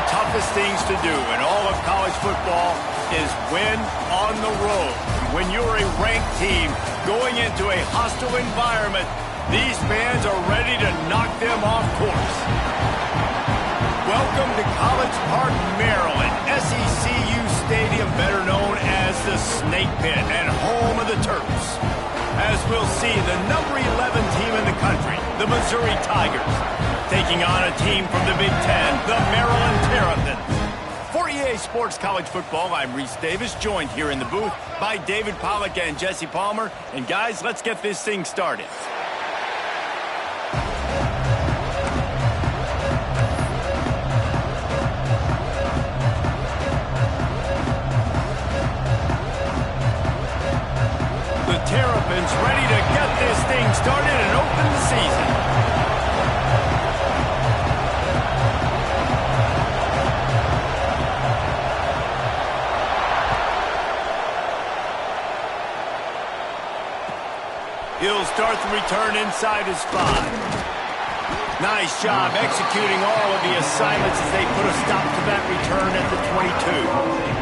toughest things to do in all of college football is win on the road. When you're a ranked team going into a hostile environment, these fans are ready to knock them off course. Welcome to College Park, Maryland, SECU Stadium, better known as the Snake Pit and home of the Terps. As we'll see, the number 11 team in the country, the Missouri Tigers, taking on a team from the Big Ten, the Maryland Terrapins. For EA Sports College Football, I'm Reese Davis, joined here in the booth by David Pollack and Jesse Palmer. And guys, let's get this thing started. Terrapins ready to get this thing started and open the season. He'll start the return inside his 5. Nice job executing all of the assignments as they put a stop to that return at the 22.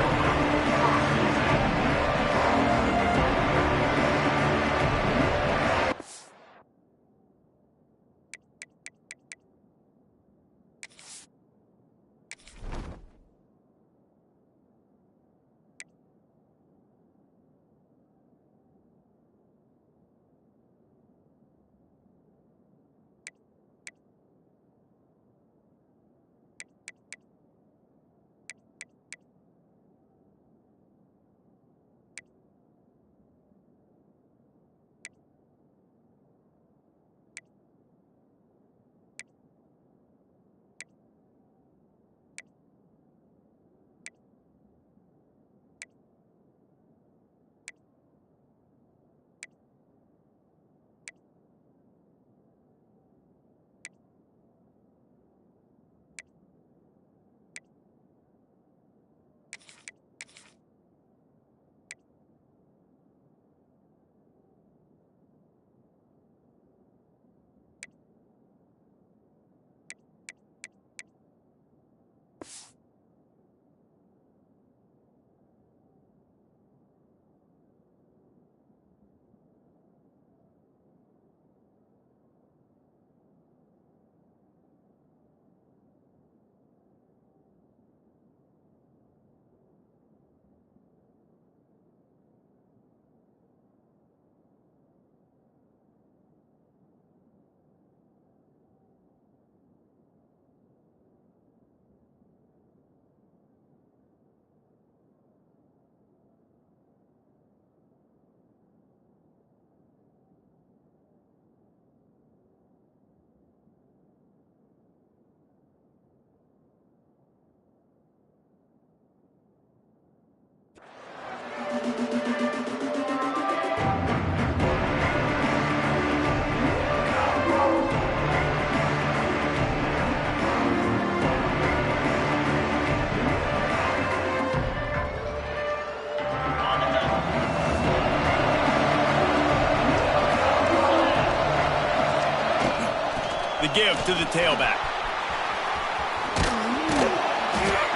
The give to the tailback.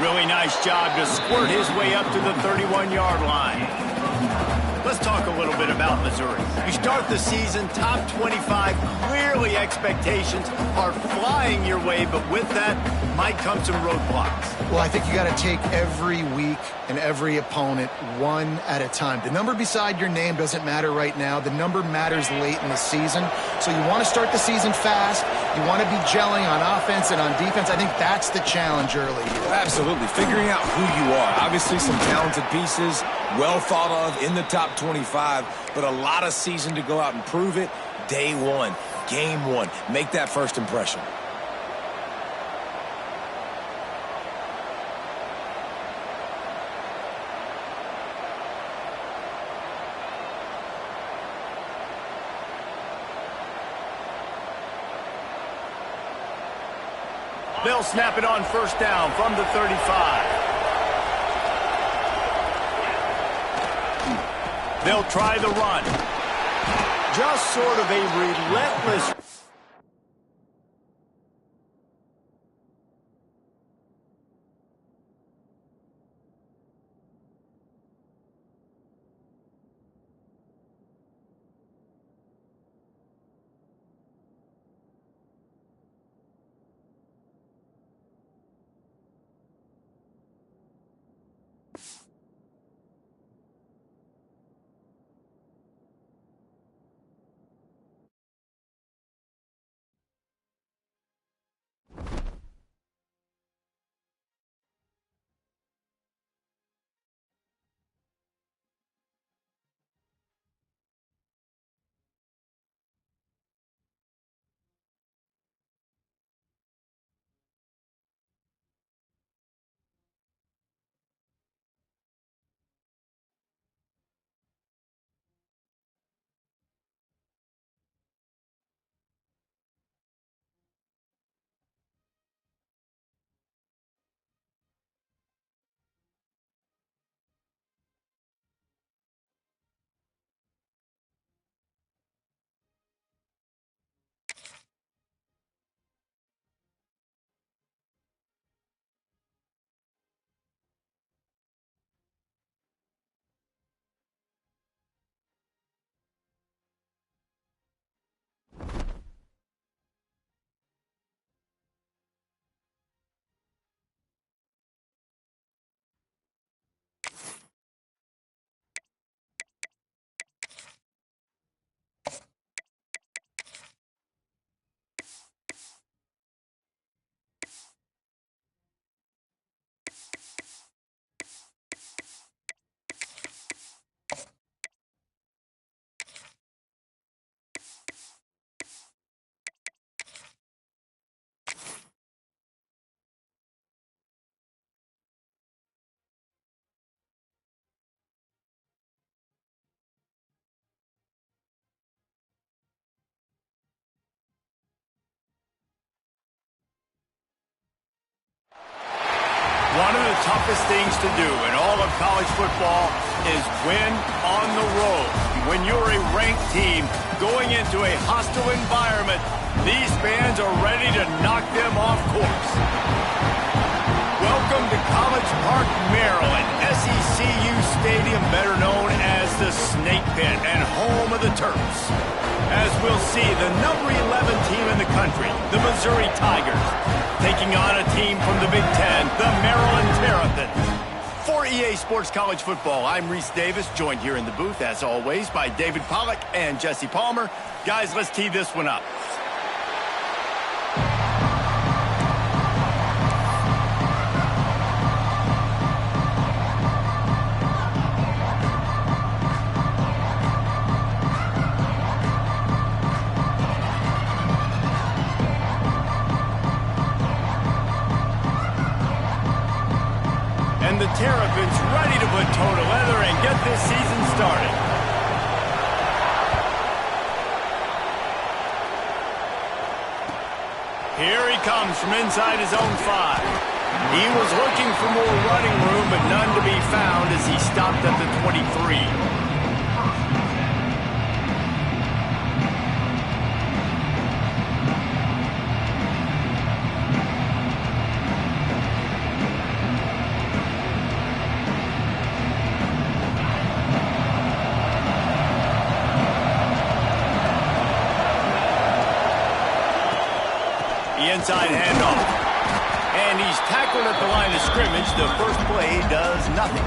Really nice job to squirt his way up to the 31-yard line. Let's talk a little bit about Missouri. You start the season top 25. Clearly expectations are flying your way, but with that might come some roadblocks. Well, I think you got to take every week and every opponent one at a time. The number beside your name doesn't matter right now. The number matters late in the season. So you want to start the season fast. You want to be gelling on offense and on defense. I think that's the challenge early. Absolutely. Figuring out who you are. Obviously some talented pieces, well thought of in the top 25, but a lot of season to go out and prove it. Day one, game one. Make that first impression. They'll snap it on first down from the 35. They'll try the run. Just sort of a relentless... toughest things to do in all of college football is win on the road. When you're a ranked team going into a hostile environment, these fans are ready to knock them off course. Welcome to College Park, Maryland, SECU Stadium, better known as the Snake Pit and home of the Terps. As we'll see, the number 11 team in the country, the Missouri Tigers, taking on a team from the Big Ten, the Maryland Terrapins. For EA Sports College Football, I'm Reese Davis, joined here in the booth, as always, by David Pollack and Jesse Palmer. Guys, let's tee this one up. And the Terrapins ready to put toe to leather and get this season started. Here he comes from inside his own 5. He was looking for more running room, but none to be found as he stopped at the 23. Inside handoff. And he's tackled at the line of scrimmage. The first play does nothing.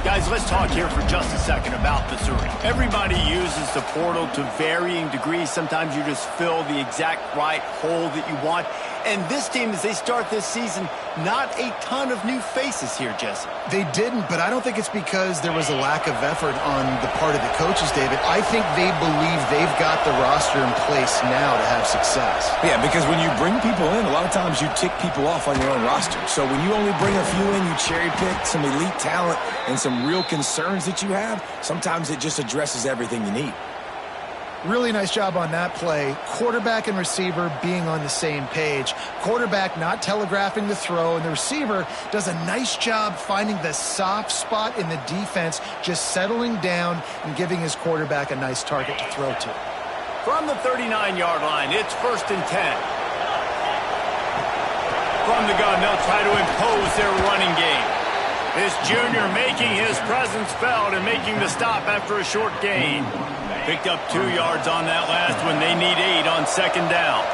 Guys, let's talk here for just a second about Missouri. Everybody uses the portal to varying degrees. Sometimes you just fill the exact right hole that you want. And this team, as they start this season, not a ton of new faces here, Jesse. They didn't, but I don't think it's because there was a lack of effort on the part of the coaches, David. I think they believe they've got the roster in place now to have success. Yeah, because when you bring people in, a lot of times you tick people off on your own roster. So when you only bring a few in, you cherry pick some elite talent and some real concerns that you have, sometimes it just addresses everything you need. Really nice job on that play. Quarterback and receiver being on the same page. Quarterback not telegraphing the throw, and the receiver does a nice job finding the soft spot in the defense, just settling down and giving his quarterback a nice target to throw to. From the 39-yard line, it's 1st and 10. From the gun, they'll try to impose their running game. This junior making his presence felt and making the stop after a short gain. Picked up 2 yards on that last one. They need 8 on 2nd down.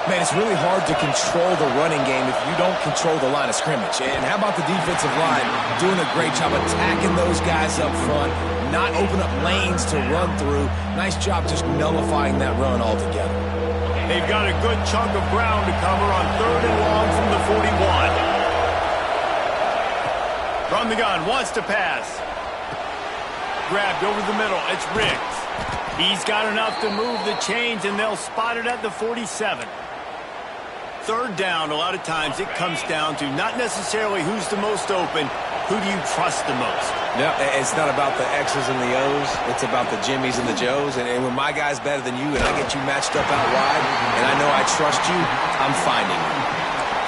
Man, it's really hard to control the running game if you don't control the line of scrimmage. And how about the defensive line doing a great job attacking those guys up front, not open up lanes to run through. Nice job just nullifying that run altogether. They've got a good chunk of ground to cover on 3rd and long from the 41. From the gun, wants to pass. Grabbed over the middle. It's Riggs. He's got enough to move the chains, and they'll spot it at the 47. 3rd down, a lot of times it comes down to not necessarily who's the most open, who do you trust the most? No, it's not about the X's and the O's. It's about the Jimmys and the Joes. And when my guy's better than you and I get you matched up out wide, and I know I trust you, I'm finding you.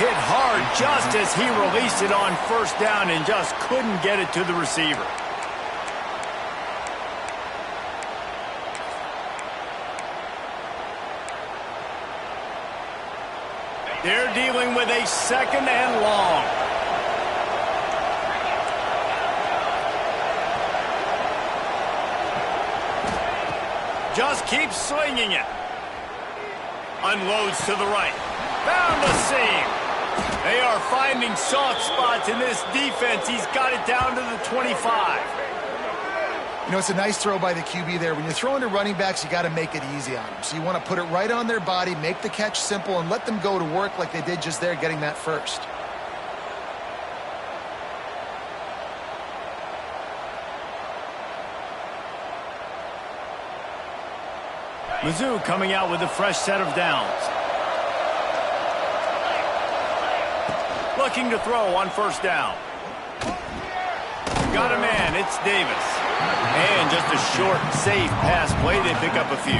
Hit hard just as he released it on 1st down and just couldn't get it to the receiver. They're dealing with a 2nd and long. Just keeps swinging it. Unloads to the right. Found the seam. They are finding soft spots in this defense. He's got it down to the 25. You know, it's a nice throw by the QB there. When you're throwing to running backs, you got to make it easy on them. So you want to put it right on their body, make the catch simple, and let them go to work like they did just there, getting that first. Mizzou coming out with a fresh set of downs. Looking to throw on 1st down. Got a man it's Davis. And just a short, safe pass play, they pick up a few.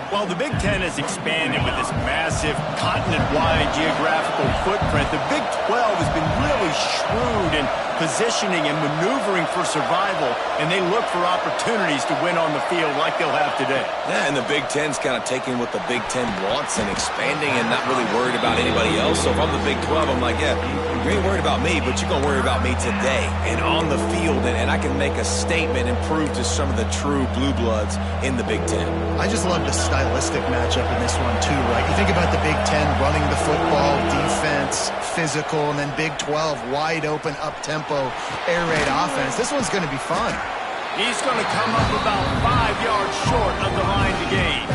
Well, the Big Ten has expanded with this massive continent-wide geographical footprint. The Big 12 has been really shrewd in positioning and maneuvering for survival, and they look for opportunities to win on the field like they'll have today. Yeah, and the Big Ten's kind of taking what the Big Ten wants and expanding and not really worried about anybody else. So if I'm the Big 12, I'm like, yeah, you ain't worried about me, but you're going to worry about me today and on the field, and I can make a statement and prove to some of the true blue bloods in the Big Ten. I just love the stylistic matchup in this one, too, right? You think about the Big Ten running the football, defense, physical, and then Big 12, wide open, up-tempo, air raid offense. This one's going to be fun. He's going to come up about 5 yards short of the line to gain.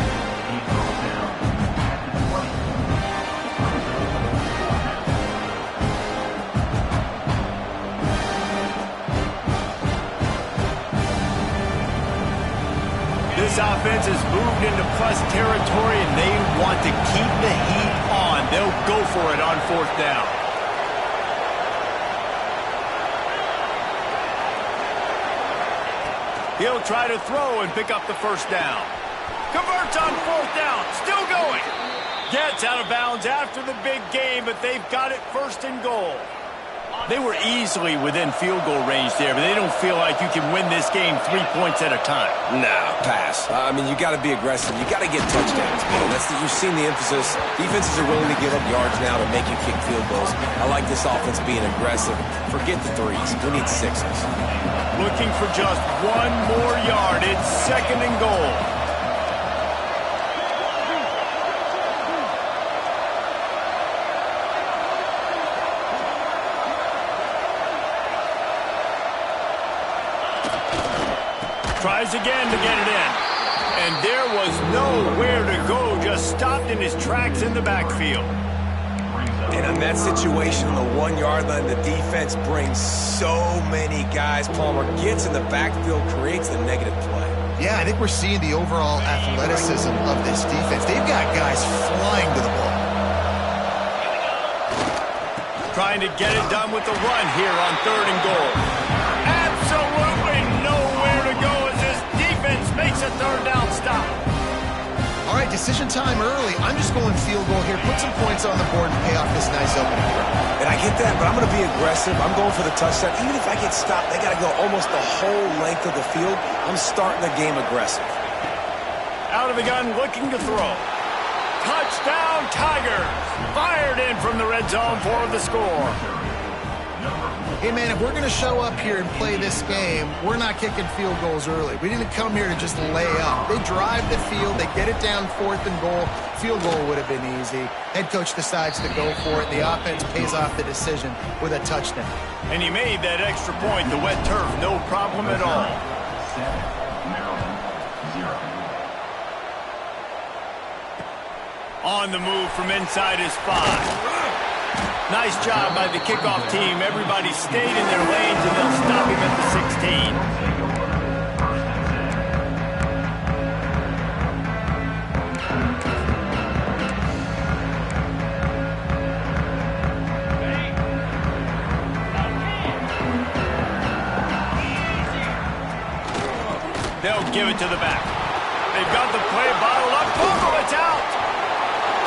This offense has moved into plus territory, and they want to keep the heat on. They'll go for it on 4th down. He'll try to throw and pick up the 1st down. Converts on 4th down. Still going. Gets out of bounds after the big game, but they've got it 1st and goal. They were easily within field goal range there, but they don't feel like you can win this game 3 points at a time. No, pass. I mean, you got to be aggressive. You got to get touchdowns, man. You've seen the emphasis. Defenses are willing to give up yards now to make you kick field goals. I like this offense being aggressive. Forget the threes. We need 6s. Looking for just 1 more yard. It's 2nd and goal. Tries again to get it in. And there was nowhere to go, just stopped in his tracks in the backfield. And on that situation, on the 1 yard line, the defense brings so many guys. Palmer gets in the backfield, creates the negative play. Yeah, I think we're seeing the overall athleticism of this defense. They've got guys flying to the ball. Trying to get it done with the run here on 3rd and goal. Absolutely nowhere to go as this defense makes a 3rd down stop. All right, decision time early. I'm just going field goal here. Put some points on the board and pay off this nice opening drive. And I get that, but I'm going to be aggressive. I'm going for the touchdown. Even if I get stopped, they got to go almost the whole length of the field. I'm starting the game aggressive. Out of the gun, looking to throw. Touchdown, Tigers! Fired in from the red zone for the score. Hey, man, if we're going to show up here and play this game, we're not kicking field goals early. We didn't come here to just lay up. They drive the field. They get it down 4th and goal. Field goal would have been easy. Head coach decides to go for it. The offense pays off the decision with a touchdown. And he made that extra point, the wet turf, no problem at all. On the move from inside his 5. Nice job by the kickoff team. Everybody stayed in their lanes, and they'll stop him at the 16. They'll give it to the back. They've got the play bottled up. Boom, it's out.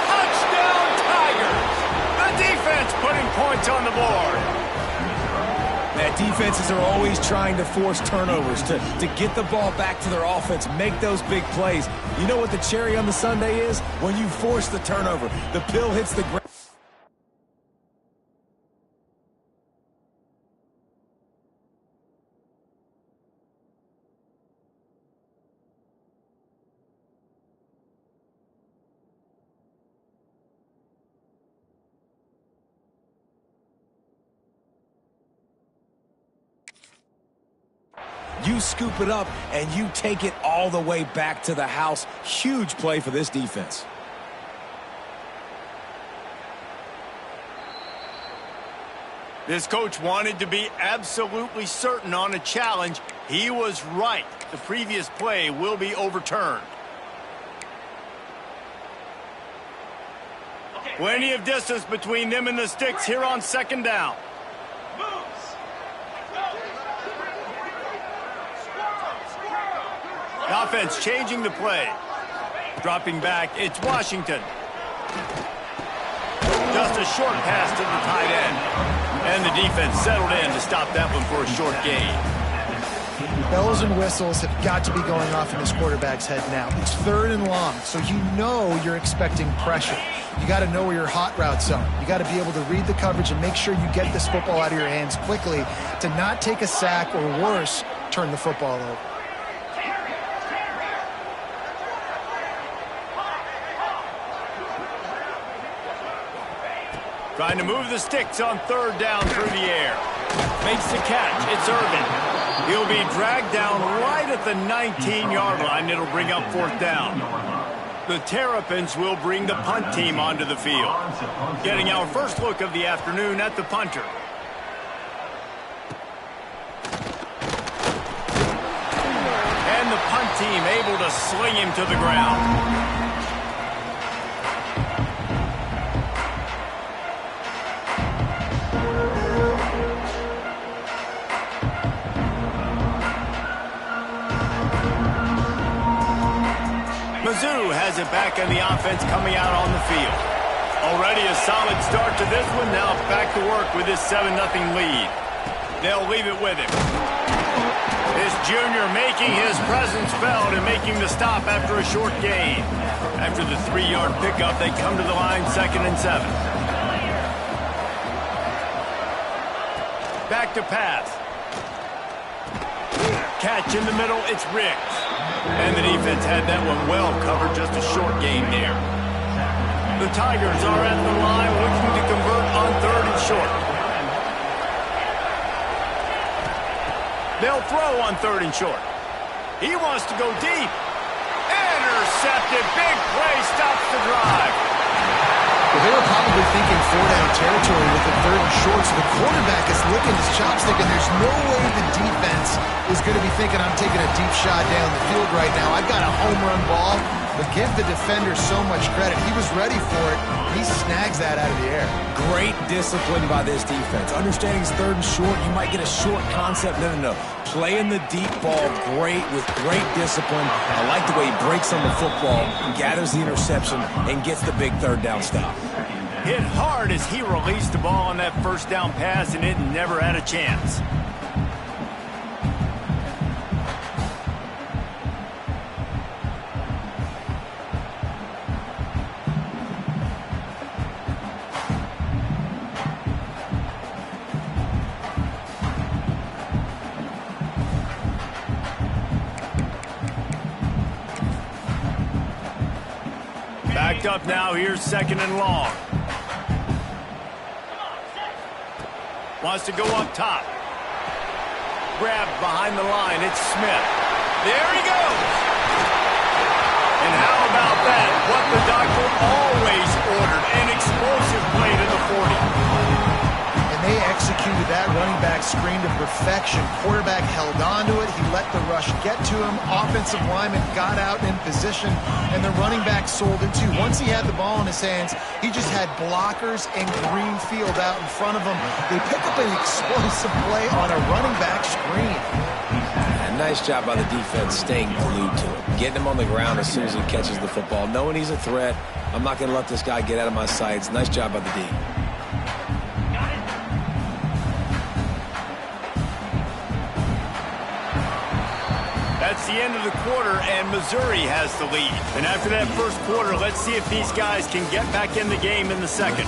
Touchdown, Tigers. The defense putting points on the board. That defenses are always trying to force turnovers to get the ball back to their offense, make those big plays. You know what the cherry on the sundae is? When you force the turnover, the pill hits the ground. You scoop it up, and you take it all the way back to the house. Huge play for this defense. This coach wanted to be absolutely certain on a challenge. He was right. The previous play will be overturned. Plenty of distance between them and the sticks here on 2nd down. Offense changing the play. Dropping back, it's Washington. Just a short pass to the tight end. And the defense settled in to stop that one for a short gain. Bells and whistles have got to be going off in this quarterback's head now. It's 3rd and long, so you know you're expecting pressure. You got to know where your hot routes are. You got to be able to read the coverage and make sure you get this football out of your hands quickly to not take a sack or worse, turn the football over. Trying to move the sticks on 3rd down through the air. Makes the catch. It's Irvin. He'll be dragged down right at the 19-yard line. It'll bring up 4th down. The Terrapins will bring the punt team onto the field. Getting our first look of the afternoon at the punter. And the punt team able to sling him to the ground. Mizzou has it back on the offense coming out on the field. Already a solid start to this one. Now back to work with this 7-0 lead. They'll leave it with him. This junior making his presence felt and making the stop after a short gain. After the 3-yard pickup, they come to the line 2nd and 7. Back to pass. Catch in the middle, it's Riggs. And the defense had that one well covered, just a short gain there. The Tigers are at the line looking to convert on 3rd and short. They'll throw on 3rd and short. He wants to go deep. Intercepted. Big play stops the drive. Well, they were probably thinking 4-down territory with the 3rd and short, so the quarterback is licking his chops thinking there's no way the defense is going to be thinking I'm taking a deep shot down the field right now. I've got a home run ball, but give the defender so much credit. He was ready for it. He snags that out of the air. Great discipline by this defense. Understanding it's 3rd and short, you might get a short concept. No. Playing the deep ball great with great discipline. I like the way he breaks on the football, gathers the interception, and gets the big 3rd down stop. Hit hard as he released the ball on that 1st down pass, and it never had a chance. Backed up now, here's 2nd and long. Wants to go up top. Grabbed behind the line, it's Smith. There he goes! And how about that? What the doctor always ordered, an explosive play to the 40. And they executed that running back screen to perfection. Quarterback held onto it. He let the rush get to him. Offensive lineman got out in position, and the running back sold it too. Once he had the ball in his hands, he just had blockers and green field out in front of him. They pick up an explosive play on a running back screen. And nice job by the defense staying glued to him. Getting him on the ground as soon as he catches the football. Knowing he's a threat, I'm not going to let this guy get out of my sights. Nice job by the D. That's the end of the quarter, and Missouri has the lead. And after that first quarter, let's see if these guys can get back in the game in the second.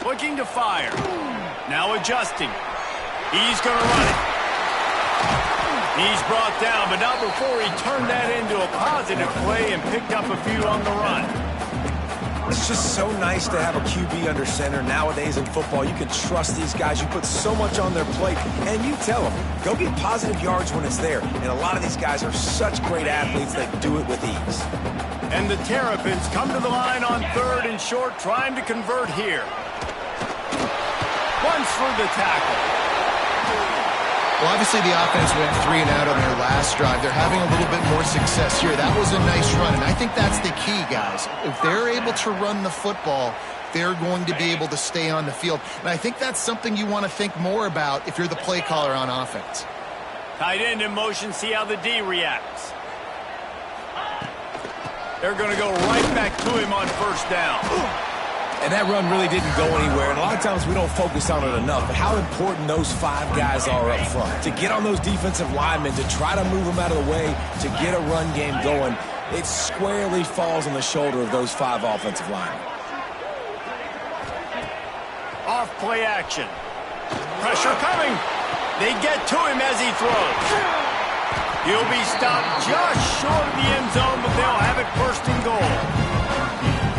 Looking to fire. Now adjusting. He's going to run it. He's brought down, but not before he turned that into a positive play and picked up a few on the run. It's just so nice to have a QB under center. Nowadays in football, you can trust these guys. You put so much on their plate, and you tell them, go get positive yards when it's there. And a lot of these guys are such great athletes that do it with ease. And the Terrapins come to the line on 3rd and short, trying to convert here. Runs for the tackle. Well, obviously the offense went 3 and out on their last drive. They're having a little bit more success here. That was a nice run, and I think that's the key, guys. If they're able to run the football, they're going to be able to stay on the field. And I think that's something you want to think more about if you're the play caller on offense. Tight end in motion, see how the D reacts. They're going to go right back to him on 1st down. And that run really didn't go anywhere. And a lot of times we don't focus on it enough. But how important those 5 guys are up front. To get on those defensive linemen, to try to move them out of the way, to get a run game going, it squarely falls on the shoulder of those 5 offensive linemen. Off play action. Pressure coming. They get to him as he throws. He'll be stopped just short of the end zone, but they'll have it 1st and goal.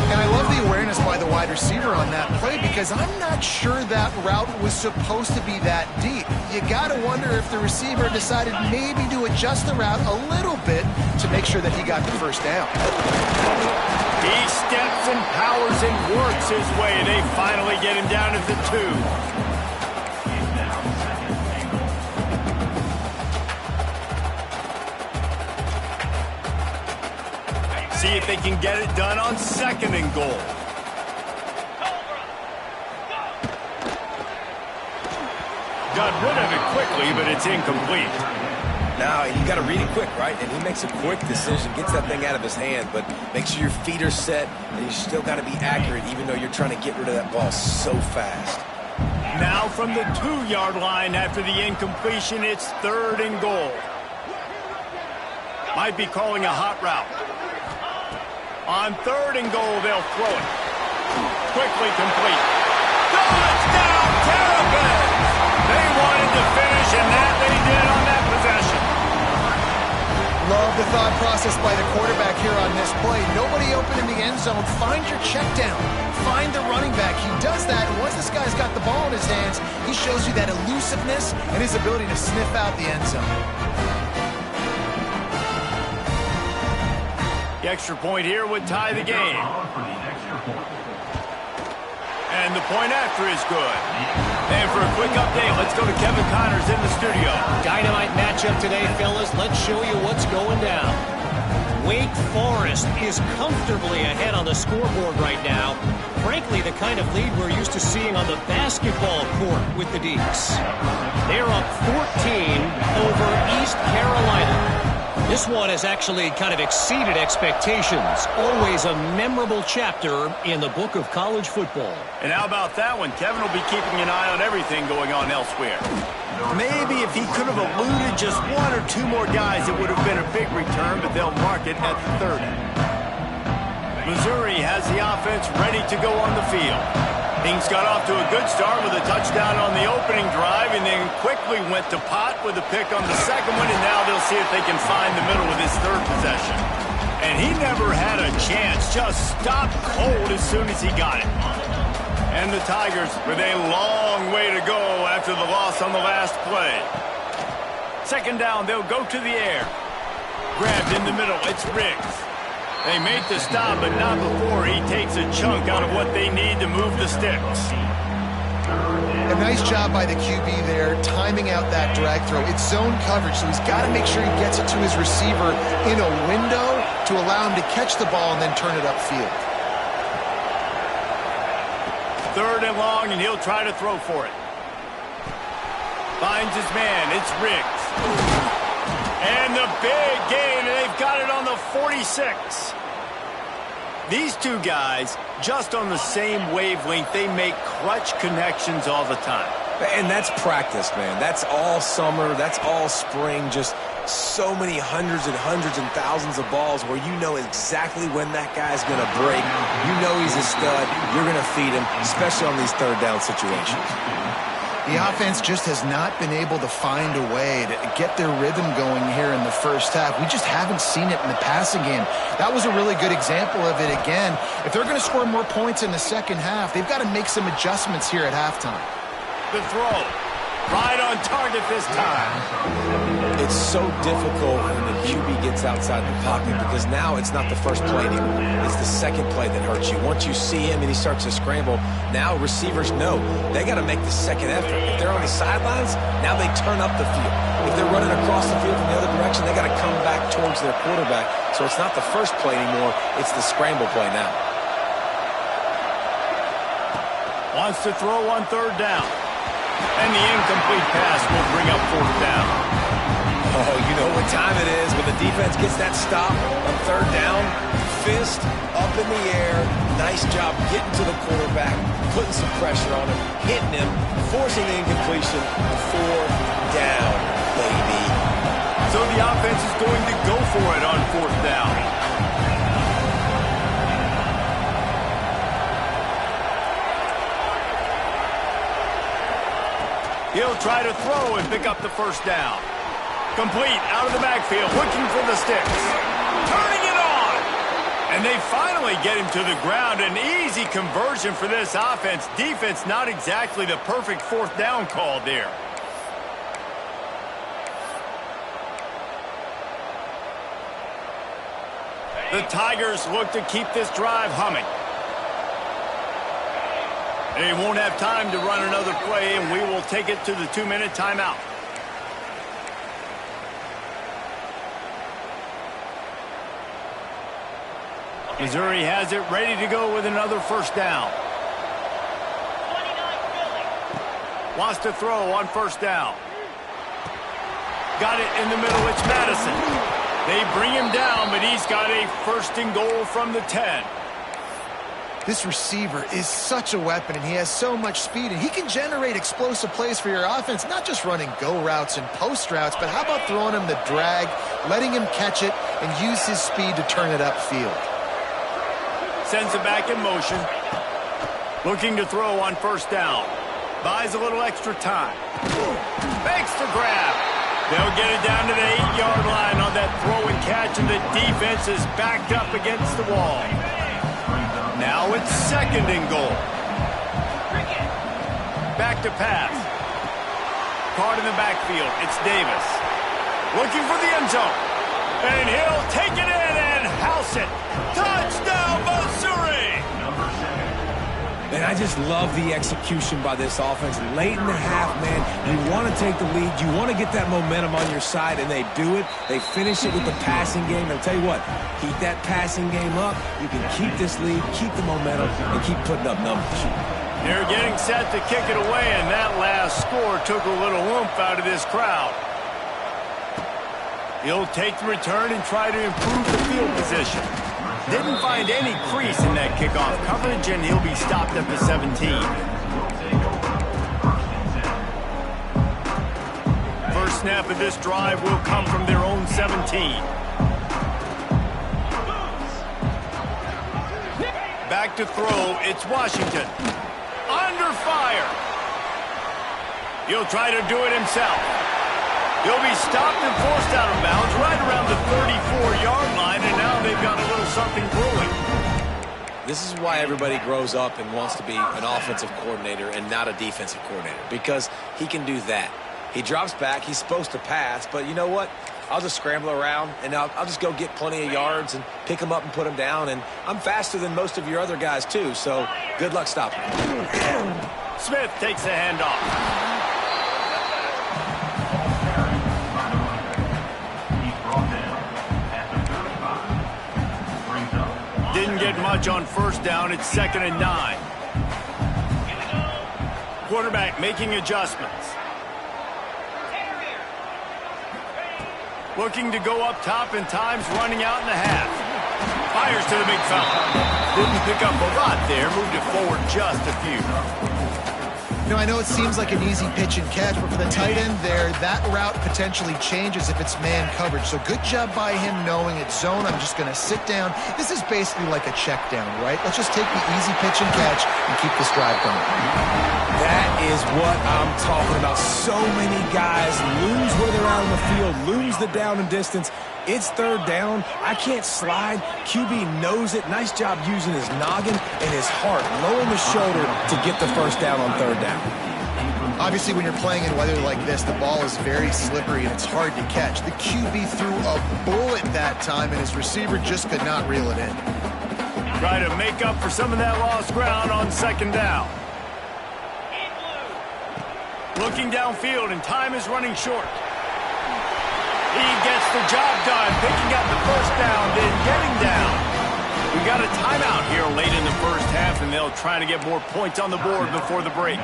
And I love the awareness by the wide receiver on that play because I'm not sure that route was supposed to be that deep. You got to wonder if the receiver decided maybe to adjust the route a little bit to make sure that he got the 1st down. He steps and powers and works his way, and they finally get him down at the 2. See if they can get it done on 2nd and goal. Got rid of it quickly, but it's incomplete. Now, you got to read it quick, right? And he makes a quick decision, gets that thing out of his hand, but make sure your feet are set, and you still got to be accurate, even though you're trying to get rid of that ball so fast. Now from the 2-yard line after the incompletion, it's 3rd and goal. Might be calling a hot route. On 3rd and goal, they'll throw it. Quickly complete. Touchdown, Terrapins! They wanted to finish, and that they did on that possession. Love the thought process by the quarterback here on this play. Nobody open in the end zone. Find your check down. Find the running back. He does that, and once this guy's got the ball in his hands, he shows you that elusiveness and his ability to sniff out the end zone. The extra point here would tie the game. And the point after is good. And for a quick update, let's go to Kevin Connors in the studio. Dynamite matchup today, fellas. Let's show you what's going down. Wake Forest is comfortably ahead on the scoreboard right now. Frankly, the kind of lead we're used to seeing on the basketball court with the Deacs. They're up 14 over East Carolina. This one has actually kind of exceeded expectations. Always a memorable chapter in the book of college football. And how about that one? Kevin will be keeping an eye on everything going on elsewhere. Maybe if he could have eluded just 1 or 2 more guys, it would have been a big return, but they'll mark it at 30. Missouri has the offense ready to go on the field. Things got off to a good start with a touchdown on the opening drive and then quickly went to Pott with a pick on the 2nd one, and now they'll see if they can find the middle with his 3rd possession. And he never had a chance, just stopped cold as soon as he got it. And the Tigers with a long way to go after the loss on the last play. 2nd down, they'll go to the air. Grabbed in the middle, it's Riggs. They make the stop, but not before he takes a chunk out of what they need to move the sticks. A nice job by the QB there, timing out that drag throw. It's zone coverage, so he's got to make sure he gets it to his receiver in a window to allow him to catch the ball and then turn it upfield. 3rd and long, and he'll try to throw for it. Finds his man, it's Riggs. And the big gain, and they've got it on the 46. These 2 guys, just on the same wavelength, they make clutch connections all the time. And that's practice, man. That's all summer. That's all spring. Just so many hundreds and thousands of balls where you know exactly when that guy's going to break. You know he's a stud. You're going to feed him, especially on these 3rd down situations. The offense just has not been able to find a way to get their rhythm going here in the first half. We just haven't seen it in the passing game. That was a really good example of it again. If they're going to score more points in the second half, they've got to make some adjustments here at halftime. The throw. Right on target this time. It's so difficult when the QB gets outside the pocket because now it's not the first play anymore. It's the second play that hurts you. Once you see him and he starts to scramble, now receivers know they got to make the second effort. If they're on the sidelines, now they turn up the field. If they're running across the field in the other direction, they got to come back towards their quarterback. So it's not the first play anymore. It's the scramble play now. Wants to throw on third down. And the incomplete pass will bring up fourth down. Oh, you know what time it is when the defense gets that stop on third down. Fist up in the air. Nice job getting to the quarterback, putting some pressure on him, hitting him, forcing the incompletion. Fourth down, baby. So the offense is going to go for it on fourth down. He'll try to throw and pick up the first down. Complete out of the backfield, looking for the sticks. Turning it on! And they finally get him to the ground. An easy conversion for this offense. Defense not exactly the perfect fourth down call there. The Tigers look to keep this drive humming. They won't have time to run another play, and we will take it to the 2-minute timeout. Missouri has it ready to go with another first down. Wants to throw on first down. Got it in the middle. It's Madison. They bring him down, but he's got a first and goal from the 10. This receiver is such a weapon, and he has so much speed, and he can generate explosive plays for your offense, not just running go routes and post routes, but how about throwing him the drag, letting him catch it, and use his speed to turn it upfield. Sends it back in motion. Looking to throw on first down. Buys a little extra time. Makes the grab. They'll get it down to the 8-yard line on that throw and catch, and the defense is backed up against the wall. Now it's second and goal. Back to pass. Caught in the backfield. It's Davis. Looking for the end zone. And he'll take it in and house it. Touchdown, Missouri! And I just love the execution by this offense. Late in the half, man, you want to take the lead. You want to get that momentum on your side, and they do it. They finish it with the passing game. I'll tell you what, keep that passing game up. You can keep this lead, keep the momentum, and keep putting up numbers. They're getting set to kick it away, and that last score took a little oomph out of this crowd. He'll take the return and try to improve the field position. Didn't find any crease in that kickoff coverage, and he'll be stopped at the 17. First snap of this drive will come from their own 17. Back to throw, it's Washington. Under fire. He'll try to do it himself. He'll be stopped and forced out of bounds right around the 34-yard line, and now they've got a little something brewing. This is why everybody grows up and wants to be an offensive coordinator and not a defensive coordinator, because he can do that. He drops back. He's supposed to pass, but you know what? I'll just scramble around, and I'll just go get plenty of yards and pick them up and put them down, and I'm faster than most of your other guys, too, so good luck stopping him. Smith takes the handoff. Didn't get much on first down. It's 2nd and 9. Quarterback making adjustments. Looking to go up top, and time's running out in the half. Fires to the big fella. Didn't pick up a lot there. Moved it forward just a few. You know, I know it seems like an easy pitch and catch, but for the tight end there, that route potentially changes if it's man coverage. So good job by him knowing it's zone. I'm just going to sit down. This is basically like a check down, right? Let's just take the easy pitch and catch and keep this drive going. That is what I'm talking about. So many guys lose where they're out on the field, lose the down and distance. It's third down. I can't slide. QB knows it. Nice job using his noggin and his heart, lowering the shoulder to get the first down on third down. Obviously, when you're playing in weather like this, the ball is very slippery and it's hard to catch. The QB threw a bullet that time, and his receiver just could not reel it in. Try to make up for some of that lost ground on second down. Looking downfield, and time is running short. He gets the job done, picking up the first down, then getting down. We got a timeout here late in the first half, and they'll try to get more points on the board before the break.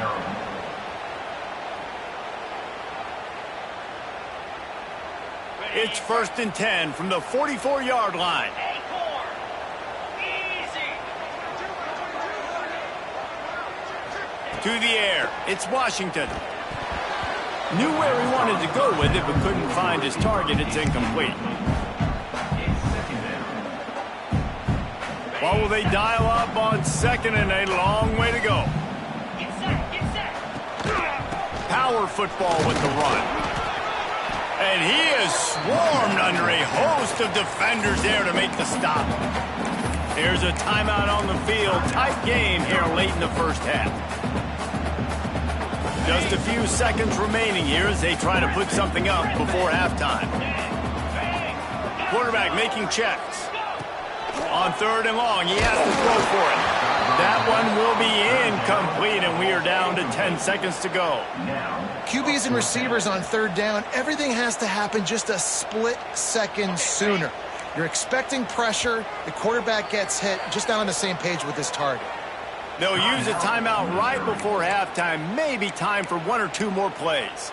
It's 1st and 10 from the 44-yard line. To the air, it's Washington. Knew where he wanted to go with it, but couldn't find his target. It's incomplete. What will they dial up on second and a long way to go? Power football with the run. And he is swarmed under a host of defenders there to make the stop. There's a timeout on the field. Tight game here late in the first half. Just a few seconds remaining here as they try to put something up before halftime. Quarterback making checks. On third and long, he has to throw for it. That one will be incomplete, and we are down to 10 seconds to go. QBs and receivers on third down, everything has to happen just a split second sooner. You're expecting pressure, the quarterback gets hit, just not on the same page with his target. They'll use a timeout right before halftime. Maybe time for one or two more plays.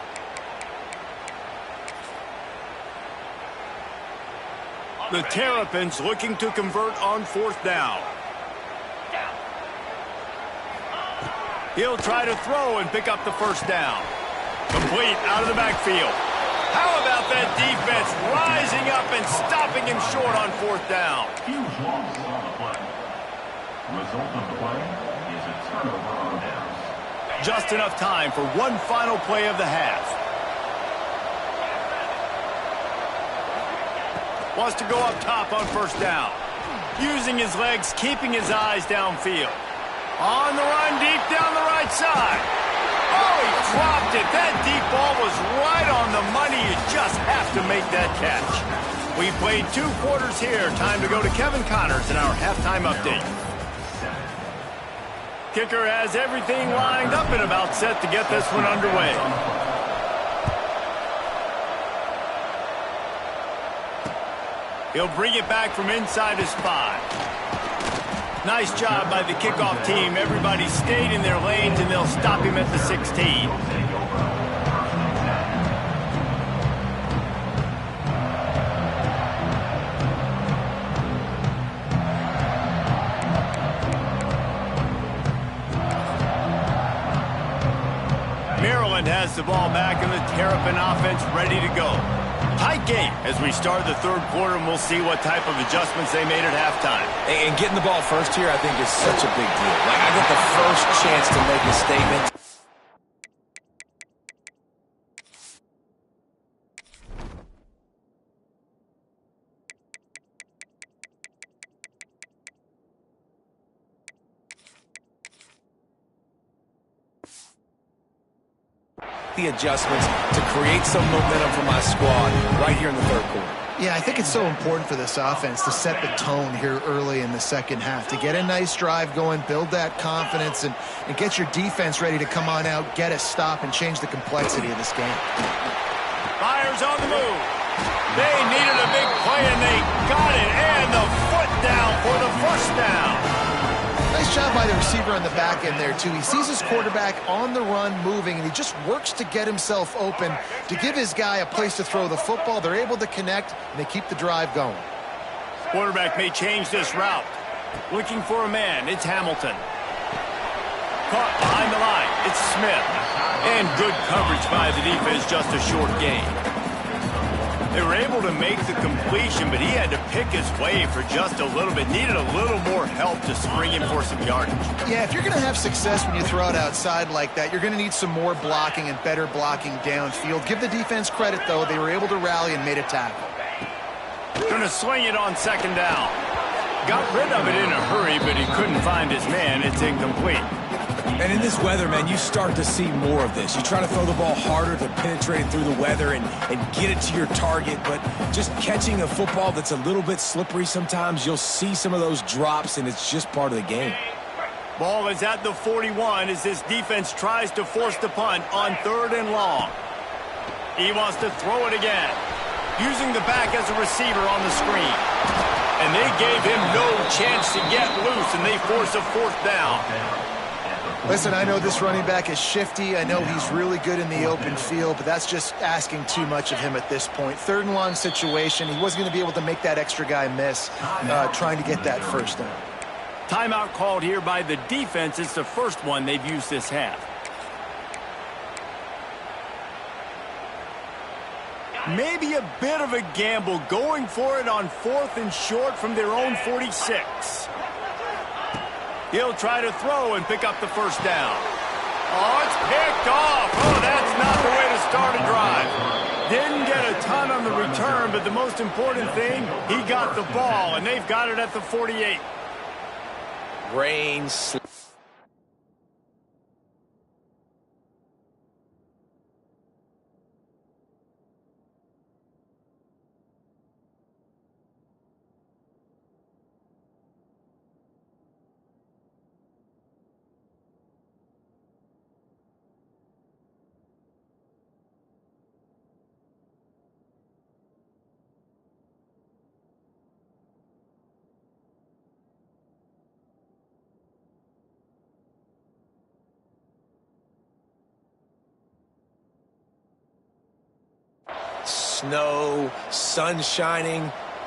The Terrapins looking to convert on fourth down. He'll try to throw and pick up the first down. Complete out of the backfield. How about that defense rising up and stopping him short on fourth down? Huge losses on the play. Result of the play is a turnover on downs. Just enough time for one final play of the half. Wants to go up top on first down. Using his legs, keeping his eyes downfield. On the run, deep down the right side. Oh, he dropped it. That deep ball was right on the money. You just have to make that catch. We played 2 quarters here. Time to go to Kevin Connors in our halftime update. Kicker has everything lined up and about set to get this one underway. He'll bring it back from inside his 5. Nice job by the kickoff team. Everybody stayed in their lanes, and they'll stop him at the 16. Maryland has the ball back, and the Terrapin offense ready to go. Tight game as we start the third quarter, and we'll see what type of adjustments they made at halftime. And getting the ball first here, I think, is such a big deal. Like, I get the first chance to make a statement. The adjustments to create some momentum for my squad right here in the third quarter. Yeah, I think it's so important for this offense to set the tone here early in the second half, to get a nice drive going, build that confidence, and get your defense ready to come on out, get a stop, and change the complexity of this game. Fires on the move. They needed a big play, and they got it, and the foot down for the first down. Nice job by the receiver on the back end there, too. He sees his quarterback on the run moving, and he just works to get himself open to give his guy a place to throw the football. They're able to connect, and they keep the drive going. Quarterback may change this route. Looking for a man. It's Hamilton. Caught behind the line. It's Smith. And good coverage by the defense, just a short gain. They were able to make the completion, but he had to pick his way for just a little bit. Needed a little more help to spring him for some yardage. Yeah, if you're going to have success when you throw it outside like that, you're going to need some more blocking and better blocking downfield. Give the defense credit, though. They were able to rally and made a tackle. Going to swing it on second down. Got rid of it in a hurry, but he couldn't find his man. It's incomplete. And in this weather, man, you start to see more of this. You try to throw the ball harder to penetrate through the weather and get it to your target, but just catching a football that's a little bit slippery sometimes, you'll see some of those drops, and it's just part of the game. Ball is at the 41 as this defense tries to force the punt on 3rd and long. He wants to throw it again, using the back as a receiver on the screen. And they gave him no chance to get loose, and they force a 4th down. Listen, I know this running back is shifty. I know he's really good in the open field, but that's just asking too much of him at this point. 3rd and long situation. He wasn't going to be able to make that extra guy miss trying to get that first down. Timeout called here by the defense. It's the first one they've used this half. Maybe a bit of a gamble going for it on 4th and short from their own 46. He'll try to throw and pick up the first down. Oh, it's picked off. Oh, that's not the way to start a drive. Didn't get a ton on the return, but the most important thing, he got the ball, and they've got it at the 48. Rain. Snow, sun shining,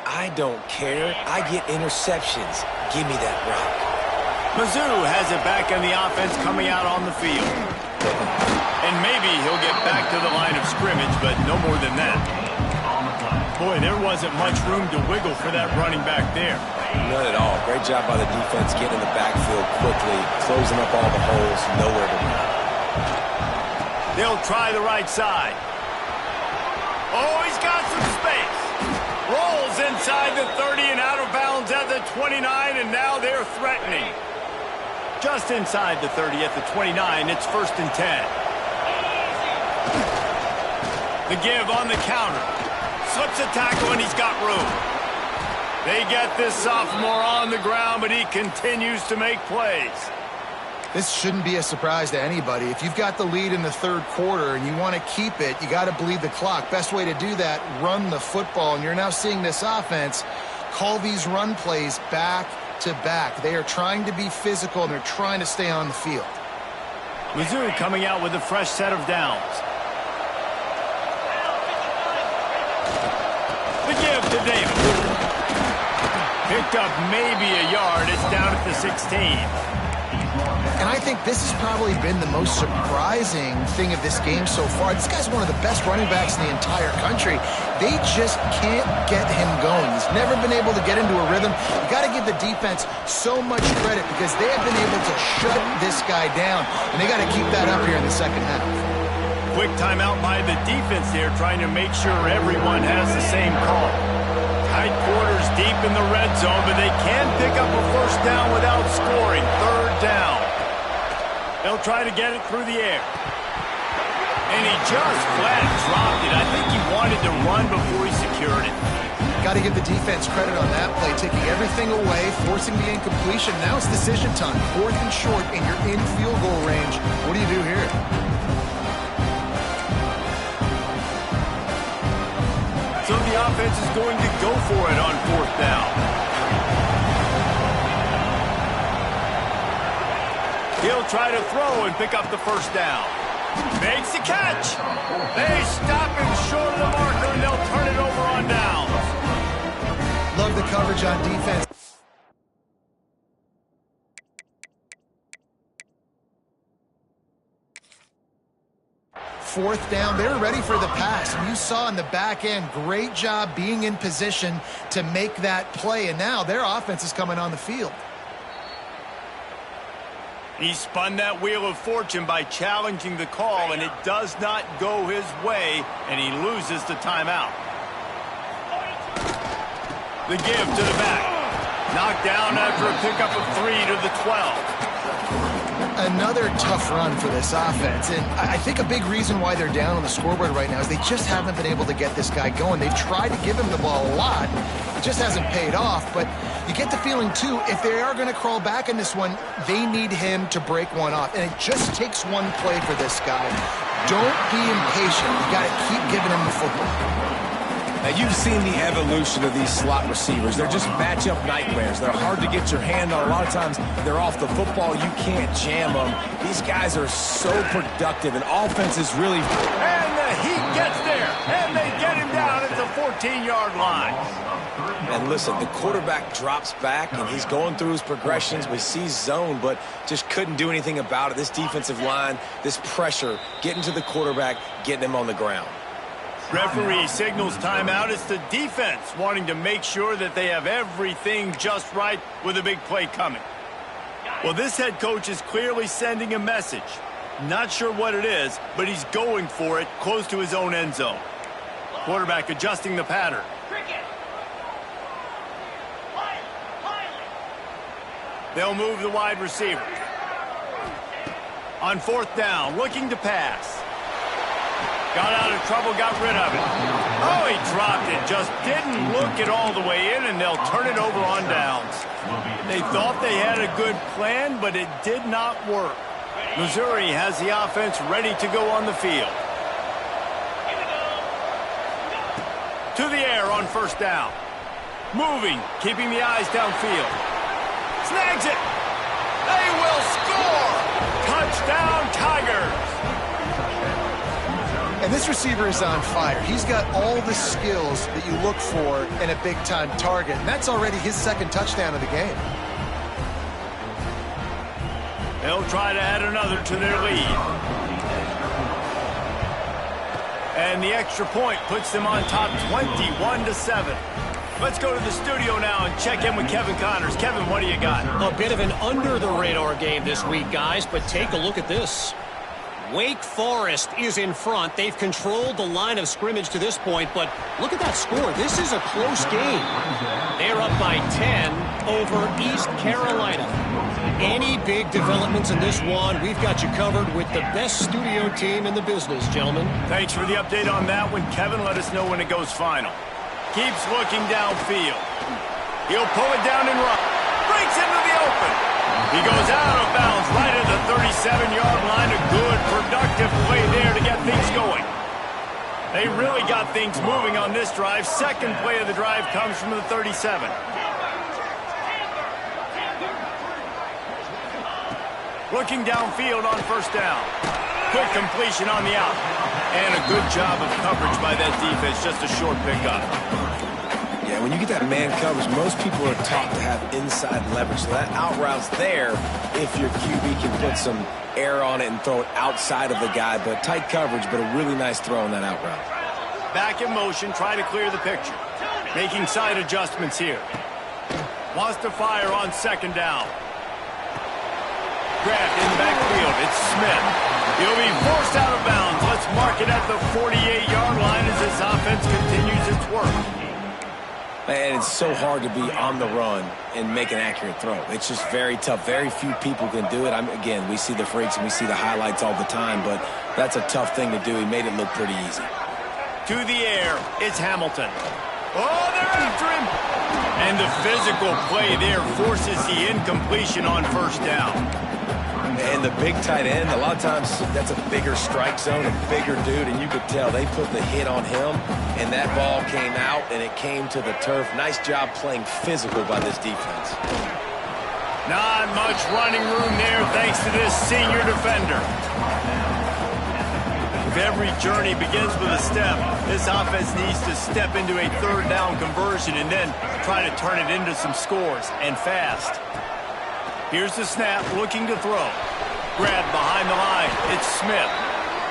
I don't care. I get interceptions. Give me that rock. Mizzou has it back in the offense coming out on the field. And maybe he'll get back to the line of scrimmage, but no more than that. Boy, there wasn't much room to wiggle for that running back there. None at all. Great job by the defense getting in the backfield quickly, closing up all the holes, nowhere to run. They'll try the right side. Oh, he's got some space. Rolls inside the 30 and out of bounds at the 29, and now they're threatening. Just inside the 30 at the 29, it's 1st and 10. The give on the counter. Slips a tackle, and he's got room. They get this sophomore on the ground, but he continues to make plays. This shouldn't be a surprise to anybody. If you've got the lead in the 3rd quarter and you want to keep it, you got to bleed the clock. Best way to do that, run the football. And you're now seeing this offense call these run plays back to back. They are trying to be physical, and they're trying to stay on the field. Mizzou coming out with a fresh set of downs. The give to Davis. Picked up maybe a yard. It's down at the 16. And I think this has probably been the most surprising thing of this game so far. This guy's one of the best running backs in the entire country. They just can't get him going. He's never been able to get into a rhythm. You got to give the defense so much credit because they have been able to shut this guy down, and they got to keep that up here in the second half. Quick timeout by the defense there, trying to make sure everyone has the same call. Tight quarters deep in the red zone, but they can pick up a first down without scoring. 3rd down. They'll try to get it through the air. And he just flat dropped it. I think he wanted to run before he secured it. Got to give the defense credit on that play, taking everything away, forcing the incompletion. Now it's decision time. 4th and short, and you're in field goal range. What do you do here? So the offense is going to go for it on 4th down. He'll try to throw and pick up the first down. Makes the catch. They stop him short of the marker, and they'll turn it over on downs. Love the coverage on defense. 4th down, they were ready for the pass. And you saw in the back end, great job being in position to make that play. And now their offense is coming on the field. He spun that wheel of fortune by challenging the call, and it does not go his way, and he loses the timeout. The give to the back. Knocked down after a pickup of 3 to the 12. Another tough run for this offense, and I think a big reason why they're down on the scoreboard right now is they just haven't been able to get this guy going. They've tried to give him the ball a lot. It just hasn't paid off, but you get the feeling, too, if they are going to crawl back in this one, they need him to break one off, and it just takes one play for this guy. Don't be impatient. You got to keep giving him the football. Now, you've seen the evolution of these slot receivers. They're just matchup nightmares. They're hard to get your hand on. A lot of times, they're off the football. You can't jam them. These guys are so productive, and offense is really... And the Heat gets there, and they get him down at the 14-yard line. And listen, the quarterback drops back, and he's going through his progressions. We see zone, but just couldn't do anything about it. This defensive line, this pressure, getting to the quarterback, getting him on the ground. Referee signals timeout. It's the defense wanting to make sure that they have everything just right with a big play coming. Well, this head coach is clearly sending a message. Not sure what it is, but he's going for it close to his own end zone. Quarterback adjusting the pattern. They'll move the wide receiver. On 4th down, looking to pass. Got out of trouble, got rid of it. Oh, he dropped it. Just didn't look it all the way in, and they'll turn it over on downs. They thought they had a good plan, but it did not work. Missouri has the offense ready to go on the field. To the air on 1st down. Moving, keeping the eyes downfield. Snags it. They will score. Touchdown, Tigers. And this receiver is on fire. He's got all the skills that you look for in a big-time target. And that's already his 2nd touchdown of the game. They'll try to add another to their lead. And the extra point puts them on top 21-7. Let's go to the studio now and check in with Kevin Connors. Kevin, what do you got? A bit of an under-the-radar game this week, guys, but take a look at this. Wake Forest is in front. They've controlled the line of scrimmage to this point, but look at that score. This is a close game. They're up by 10 over East Carolina. Any big developments in this one, we've got you covered with the best studio team in the business, gentlemen. Thanks for the update on that one, Kevin. Let us know when it goes final. Keeps looking downfield. He'll pull it down and run. Breaks into the open. He goes out of bounds right at the 37-yard line. A good, productive play there to get things going. They really got things moving on this drive. 2nd play of the drive comes from the 37. Looking downfield on 1st down. Quick completion on the out. And a good job of coverage by that defense. Just a short pickup. Yeah, when you get that man coverage, most people are taught to have inside leverage. So that out route's there if your QB can put some air on it and throw it outside of the guy. But tight coverage, but a really nice throw on that out route. Back in motion, try to clear the picture. Making side adjustments here. Wants to fire on 2nd down. Grabbed in the backfield. It's Smith. He'll be forced out of bounds. Let's mark it at the 48-yard line as this offense continues its work. And it's so hard to be on the run and make an accurate throw. It's just very tough. Very few people can do it. Again, we see the freaks and we see the highlights all the time, but that's a tough thing to do. He made it look pretty easy. To the air, it's Hamilton. Oh, they're after him. And the physical play there forces the incompletion on 1st down. And the big tight end, a lot of times that's a bigger strike zone, a bigger dude, and you could tell they put the hit on him, and that ball came out, and it came to the turf. Nice job playing physical by this defense. Not much running room there thanks to this senior defender. If every journey begins with a step, this offense needs to step into a 3rd down conversion and then try to turn it into some scores, and fast. Here's the snap, looking to throw. Grabbed behind the line. It's Smith.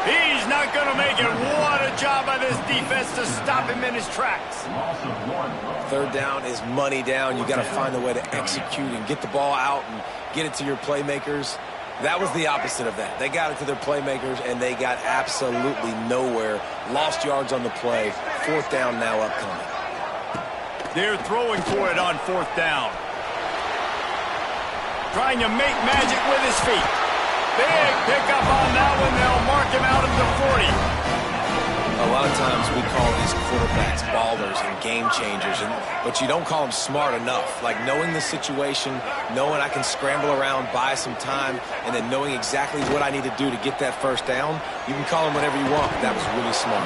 He's not going to make it. What a job by this defense to stop him in his tracks. Loss of 1. Third down is money down. You got to find a way to execute and get the ball out and get it to your playmakers. That was the opposite of that. They got it to their playmakers, and they got absolutely nowhere. Lost yards on the play. Fourth down now upcoming. They're throwing for it on fourth down. Trying to make magic with his feet. Big pickup on that one. They'll mark him out at the 40. A lot of times we call these quarterbacks ballers and game changers, but you don't call them smart enough. Like knowing the situation, knowing I can scramble around, buy some time, and then knowing exactly what I need to do to get that first down. You can call them whatever you want, but that was really smart.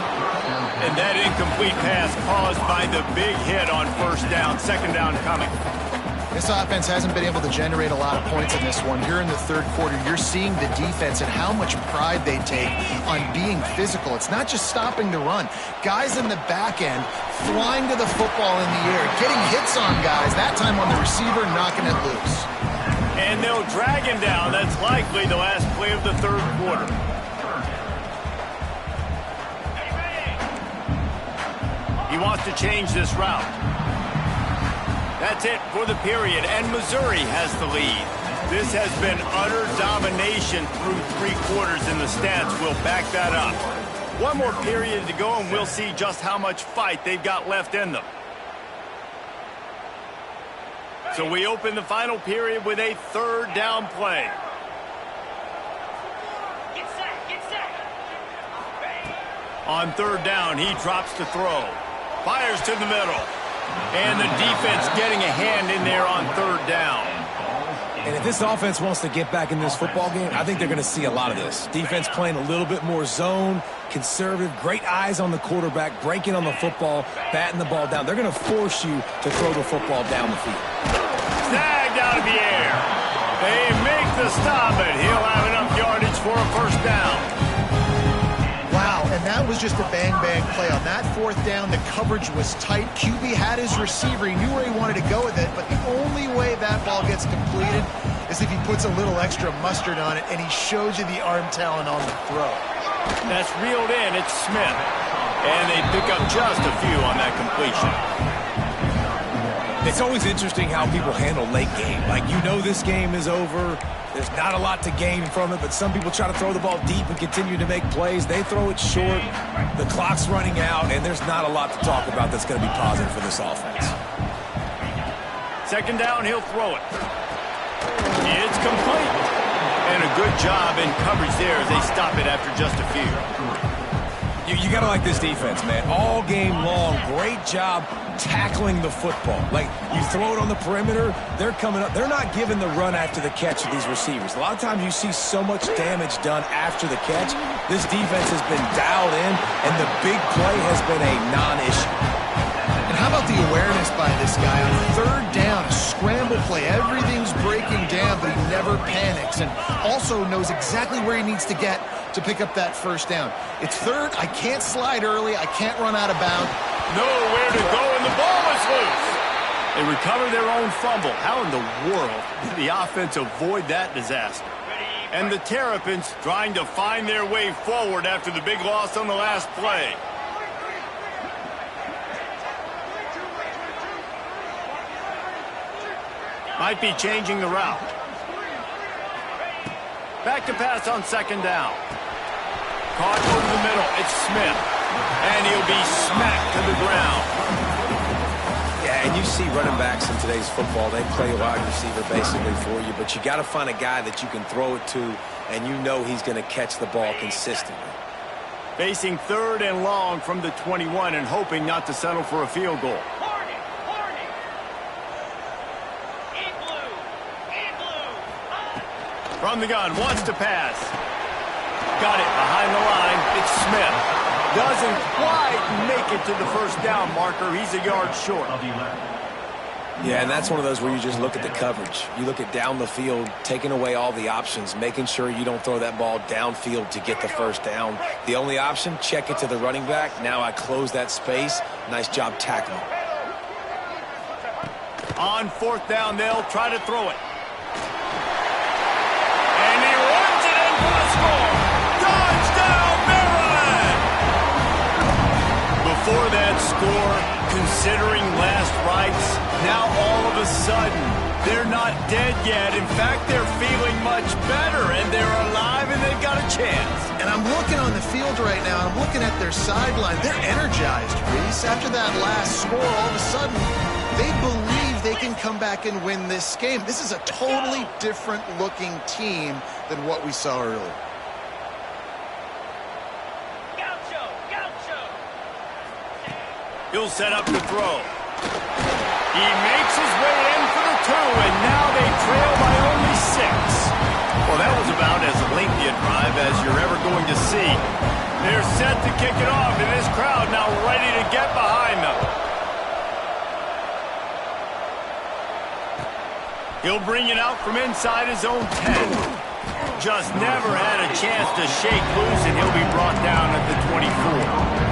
And that incomplete pass caused by the big hit on first down. Second down coming. This offense hasn't been able to generate a lot of points in this one. Here in the third quarter, you're seeing the defense and how much pride they take on being physical. It's not just stopping the run. Guys in the back end flying to the football in the air, getting hits on guys, that time on the receiver, knocking it loose. And they'll drag him down. That's likely the last play of the third quarter. He wants to change this route. That's it for the period, and Missouri has the lead. This has been utter domination through three quarters, and the stats will back that up. One more period to go, and we'll see just how much fight they've got left in them. So we open the final period with a third down play. On third down, he drops to throw. Fires to the middle. And the defense getting a hand in there on third down. And if this offense wants to get back in this football game, I think they're going to see a lot of this. Defense playing a little bit more zone, conservative, great eyes on the quarterback, breaking on the football, batting the ball down. They're going to force you to throw the football down the field. Snagged out of the air. They make the stop, but he'll have enough yardage for a first down. Wow, and that was just a bang-bang play. On that fourth down, the coverage was tight. QB had his receiver. He knew where he wanted to go with it, but the only way that ball gets completed is if he puts a little extra mustard on it, and he shows you the arm talent on the throw. That's reeled in. It's Smith. And they pick up just a few on that completion. It's always interesting how people handle late game. Like, you know this game is over. There's not a lot to gain from it, but some people try to throw the ball deep and continue to make plays. They throw it short. The clock's running out, and there's not a lot to talk about that's going to be positive for this offense. Second down, he'll throw it. It's complete. And a good job in coverage there as they stop it after just a few. You got to like this defense, man. All game long, great job tackling the football. Like, you throw it on the perimeter, they're coming up. They're not giving the run after the catch to these receivers. A lot of times you see so much damage done after the catch. This defense has been dialed in, and the big play has been a non-issue. And how about the awareness by this guy on third down, scramble play, everything's breaking down, but he never panics and also knows exactly where he needs to get to pick up that first down. It's third, I can't slide early, I can't run out of bounds. Nowhere to go, and the ball is loose. They recover their own fumble. How in the world did the offense avoid that disaster? And the Terrapins trying to find their way forward after the big loss on the last play. Might be changing the route. Back to pass on second down. Caught over the middle. It's Smith. And he'll be smacked to the ground. Yeah, and you see running backs in today's football, they play a wide receiver basically for you, but you got to find a guy that you can throw it to, and you know he's going to catch the ball consistently. Facing third and long from the 21 and hoping not to settle for a field goal. From the gun, wants to pass. Got it behind the line. It's Smith. Doesn't quite make it to the first down marker. He's a yard short. Yeah, and that's one of those where you just look at the coverage. You look at down the field, taking away all the options, making sure you don't throw that ball downfield to get the first down. The only option, check it to the running back. Now I close that space. Nice job tackling. On fourth down, they'll try to throw it. And he runs it in for the score. Touchdown, score, considering last rites, now all of a sudden, they're not dead yet. In fact, they're feeling much better, and they're alive, and they've got a chance. And I'm looking on the field right now, and I'm looking at their sideline. They're energized, Reese. After that last score, all of a sudden, they believe they can come back and win this game. This is a totally different-looking team than what we saw earlier. He'll set up to throw. He makes his way in for the 2, and now they trail by only 6. Well, that was about as lengthy a drive as you're ever going to see. They're set to kick it off, and this crowd now ready to get behind them. He'll bring it out from inside his own 10. Just never had a chance to shake loose, and he'll be brought down at the 24.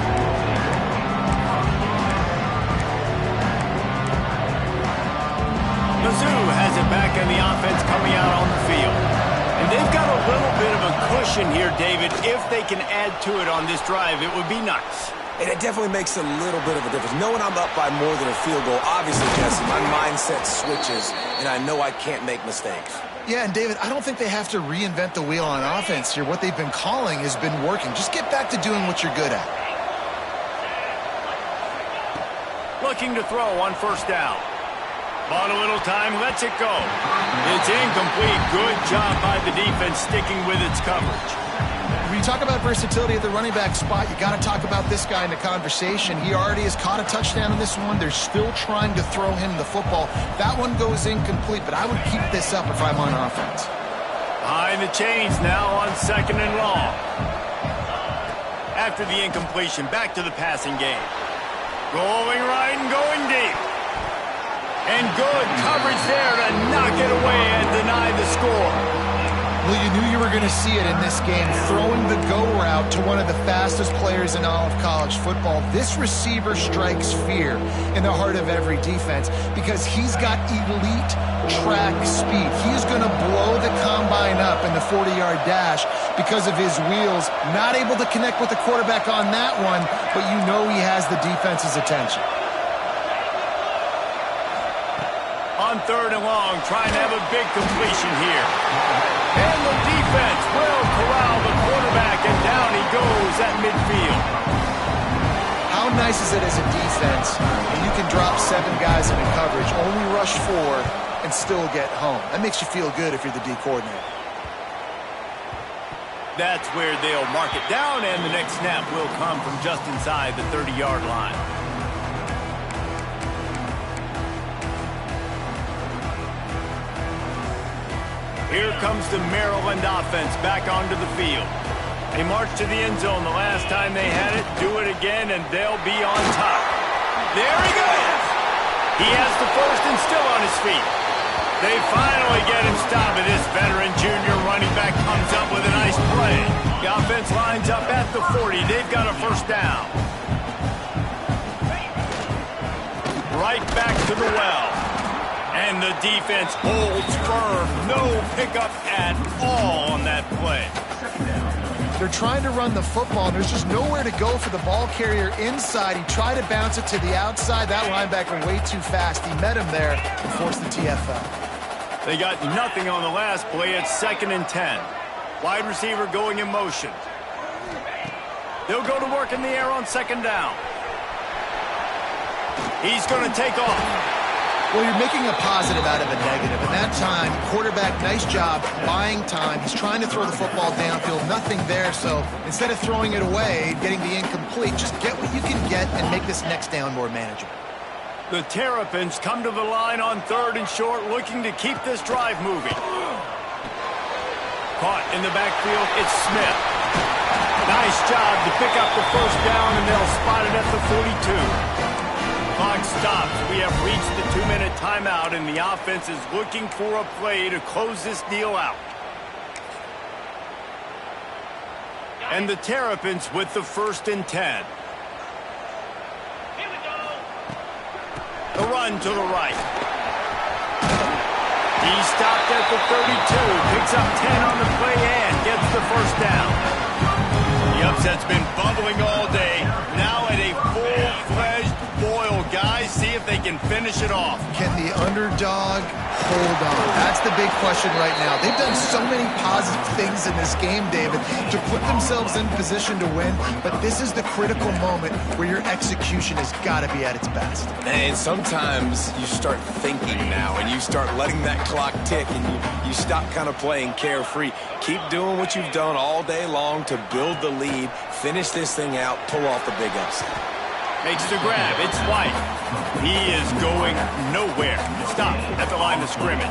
Mizzou has it back in the offense coming out on the field. And they've got a little bit of a cushion here, David. If they can add to it on this drive, it would be nice. And it definitely makes a little bit of a difference. Knowing I'm up by more than a field goal, obviously, Jesse, my mindset switches, and I know I can't make mistakes. Yeah, and David, I don't think they have to reinvent the wheel on offense here. What they've been calling has been working. Just get back to doing what you're good at. Looking to throw on first down. Bought a little time, lets it go. It's incomplete. Good job by the defense sticking with its coverage. When you talk about versatility at the running back spot, you got to talk about this guy in the conversation. He already has caught a touchdown in this one. They're still trying to throw him the football. That one goes incomplete, but I would keep this up if I'm on offense. Behind the chains now on 2nd and long. After the incompletion, back to the passing game. Rolling right and going deep. And good coverage there to knock it away and deny the score. Well, you knew you were going to see it in this game, throwing the go route to one of the fastest players in all of college football. This receiver strikes fear in the heart of every defense because he's got elite track speed. He's going to blow the combine up in the 40-yard dash because of his wheels. Not able to connect with the quarterback on that one, but you know he has the defense's attention. On 3rd and long, trying to have a big completion here. And the defense will corral the quarterback, and down he goes at midfield. How nice is it as a defense when you can drop 7 guys into coverage, only rush 4, and still get home? That makes you feel good if you're the D coordinator. That's where they'll mark it down, and the next snap will come from just inside the 30-yard line. Here comes the Maryland offense back onto the field. They marched to the end zone the last time they had it. Do it again, and they'll be on top. There he goes. He has the first and still on his feet. They finally get him stopped, and this veteran junior running back comes up with a nice play. The offense lines up at the 40. They've got a first down. Right back to the well. And the defense holds firm. No pickup at all on that play. They're trying to run the football, and there's just nowhere to go for the ball carrier inside. He tried to bounce it to the outside. That linebacker way too fast. He met him there and forced the TFL. They got nothing on the last play. It's 2nd and 10. Wide receiver going in motion. They'll go to work in the air on 2nd down. He's going to take off. Well, you're making a positive out of a negative. And that time, quarterback, nice job, buying time. He's trying to throw the football downfield, nothing there. So instead of throwing it away, getting the incomplete, just get what you can get and make this next down more manageable. The Terrapins come to the line on 3rd and short, looking to keep this drive moving. Caught in the backfield, it's Smith. Nice job to pick up the first down, and they'll spot it at the 42. Clock stops. We have reached the 2-minute timeout, and the offense is looking for a play to close this deal out. And the Terrapins with the 1st and 10. Here we go. The run to the right. He stopped at the 32, picks up 10 on the play and gets the first down. The upset's been bubbling all day. Now at a full-fledged see if they can finish it off. Can the underdog hold on? That's the big question right now. They've done so many positive things in this game, David, to put themselves in position to win, but this is the critical moment where your execution has got to be at its best. And sometimes you start thinking now, and you start letting that clock tick, and you stop kind of playing carefree. Keep doing what you've done all day long to build the lead, finish this thing out, pull off the big upset. Makes the grab. It's White. He is going nowhere. Stop at the line of scrimmage.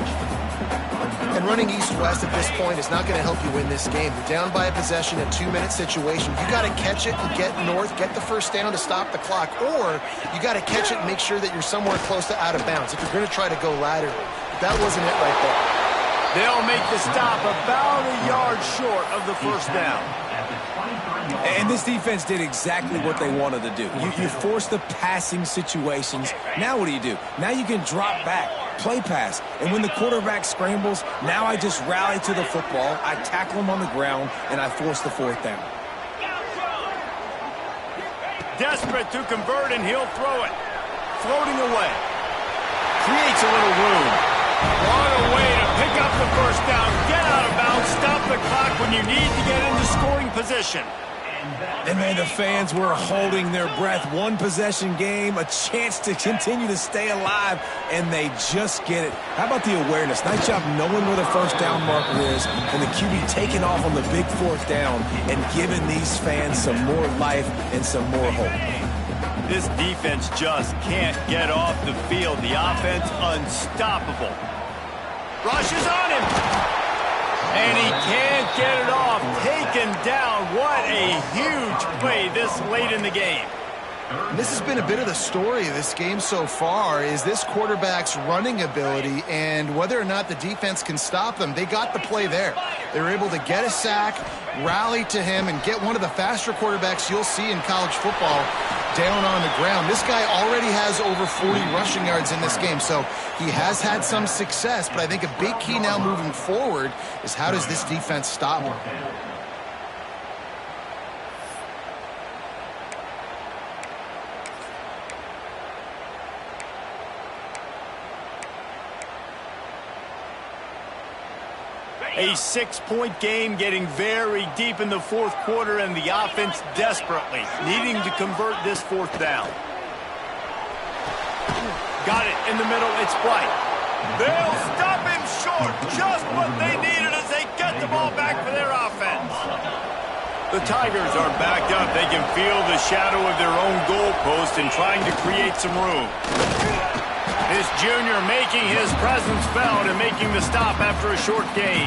And running east-west at this point is not going to help you win this game. You're down by a possession, a 2-minute situation. You got to catch it and get north, get the first down to stop the clock, or you got to catch it and make sure that you're somewhere close to out of bounds if you're going to try to go laterally. But that wasn't it right there. They'll make the stop about a yard short of the first down. And this defense did exactly what they wanted to do. You force the passing situations. Now what do? Now you can drop back, play pass. And when the quarterback scrambles, now I just rally to the football, I tackle him on the ground, and I force the fourth down. Desperate to convert, and he'll throw it. Floating away. Creates a little room. On a way to pick up the first down. Get out of bounds. Stop the clock when you need to get into scoring position. And man, the fans were holding their breath. One possession game, a chance to continue to stay alive, and they just get it. How about the awareness? Nice job knowing where the first down marker is, and the QB taking off on the big fourth down and giving these fans some more life and some more hope. This defense just can't get off the field. The offense unstoppable. Rushes on him. And he can't get it off. Taken down. What a huge play this late in the game. And this has been a bit of the story of this game so far, is this quarterback's running ability and whether or not the defense can stop them. They got the play there. They were able to get a sack, rally to him, and get one of the faster quarterbacks you'll see in college football down on the ground. This guy already has over 40 rushing yards in this game, so he has had some success, but I think a big key now moving forward is how does this defense stop him? A 6-point game getting very deep in the fourth quarter, and the offense desperately needing to convert this fourth down. Got it in the middle. It's White. They'll stop him short. Just what they needed as they get the ball back for their offense. The Tigers are backed up. They can feel the shadow of their own goalpost and trying to create some room. This junior making his presence felt and making the stop after a short gain.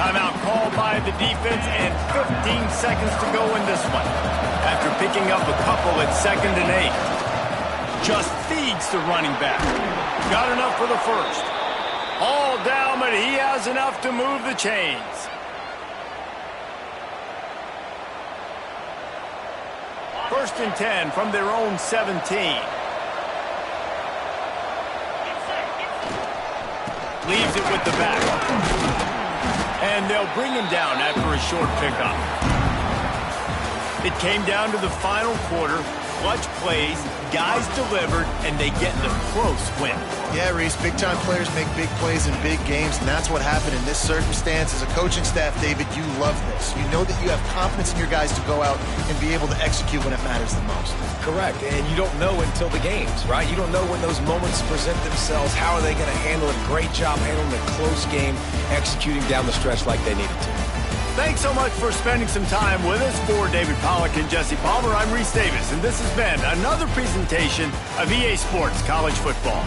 Timeout called by the defense and 15 seconds to go in this one. After picking up a couple at 2nd and 8. Just feeds the running back. Got enough for the first. All down, but he has enough to move the chains. First and 10 from their own 17. Leaves it with the back. And they'll bring him down after a short pickup. It came down to the final quarter. Clutch plays, guys delivered, and they get the close win. Yeah, Reese, big-time players make big plays in big games, and that's what happened in this circumstance. As a coaching staff, David, you love this. You know that you have confidence in your guys to go out and be able to execute when it matters the most. Correct, and you don't know until the games, right? You don't know when those moments present themselves. How are they going to handle it? Great job handling a close game, executing down the stretch like they needed to. Thanks so much for spending some time with us. For David Pollack and Jesse Palmer, I'm Reese Davis, and this has been another presentation of EA Sports College Football.